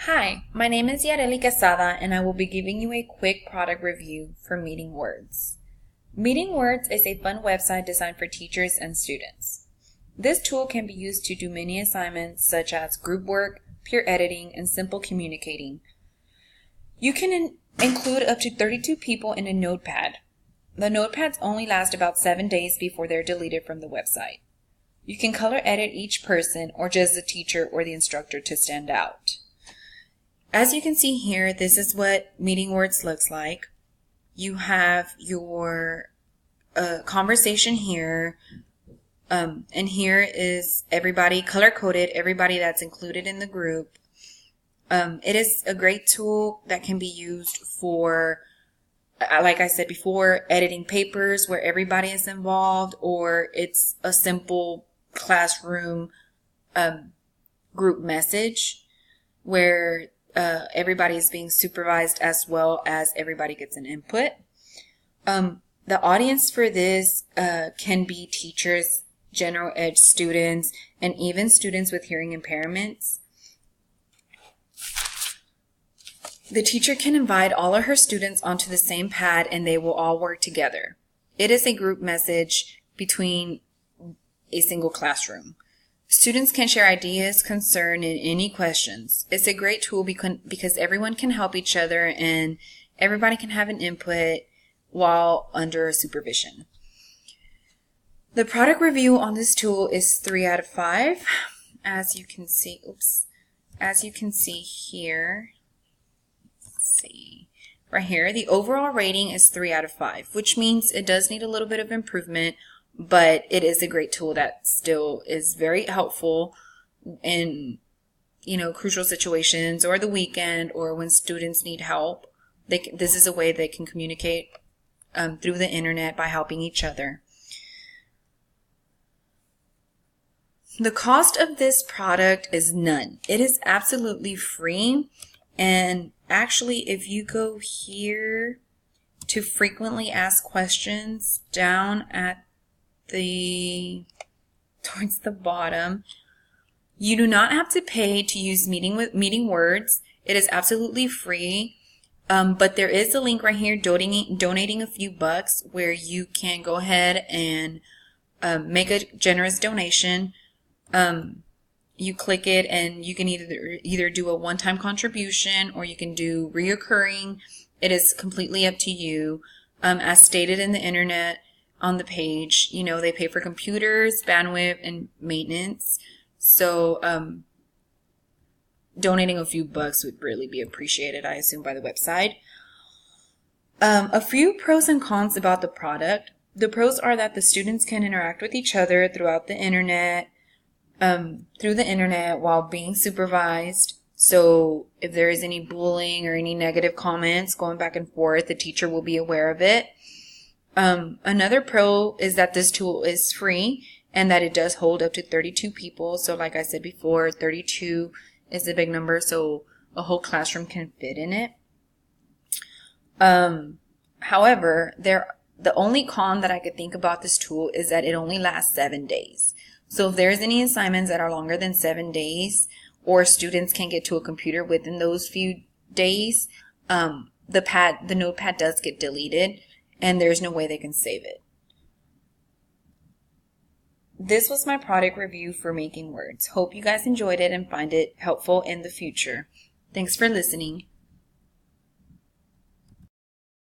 Hi, my name is Yareli Quesada and I will be giving you a quick product review for Meeting Words. Meeting Words is a fun website designed for teachers and students. This tool can be used to do many assignments such as group work, peer editing, and simple communicating. You can include up to 32 people in a notepad. The notepads only last about 7 days before they're deleted from the website. You can color edit each person or just the teacher or the instructor to stand out. As you can see here, this is what Meeting Words looks like. You have your conversation here, and here is everybody color-coded, everybody that's included in the group. It is a great tool that can be used for, like I said before, editing papers where everybody is involved, or it's a simple classroom group message where everybody is being supervised as well as everybody gets an input. The audience for this can be teachers, general ed students, and even students with hearing impairments. The teacher can invite all of her students onto the same pad and they will all work together. It is a group message between a single classroom. Students can share ideas, concern, and any questions. It's a great tool because everyone can help each other and everybody can have an input while under supervision. The product review on this tool is 3 out of 5. As you can see, here, let's see, right here, the overall rating is 3 out of 5, which means it does need a little bit of improvement, but it is a great tool that still is very helpful in, crucial situations or the weekend or when students need help. This is a way they can communicate through the internet by helping each other. The cost of this product is none. It is absolutely free. And actually, if you go here to frequently asked questions down at towards the bottom, you do not have to pay to use Meeting Words. It is absolutely free. But there is a link right here donating a few bucks where you can go ahead and make a generous donation. You click it and you can either do a one-time contribution or you can do reoccurring. It is completely up to you. As stated in the internet on the page, they pay for computers, bandwidth, and maintenance. So donating a few bucks would really be appreciated, I assume, by the website. A few pros and cons about the product. The pros are that the students can interact with each other through the internet while being supervised. So if there is any bullying or any negative comments going back and forth, the teacher will be aware of it. Another pro is that this tool is free and that it does hold up to 32 people. So like I said before, 32 is a big number, so a whole classroom can fit in it. However, the only con that I could think about this tool is that it only lasts 7 days. So if there's any assignments that are longer than 7 days, or students can't get to a computer within those few days, the notepad does get deleted, and there's no way they can save it. This was my product review for Meeting Words. Hope you guys enjoyed it and find it helpful in the future. Thanks for listening.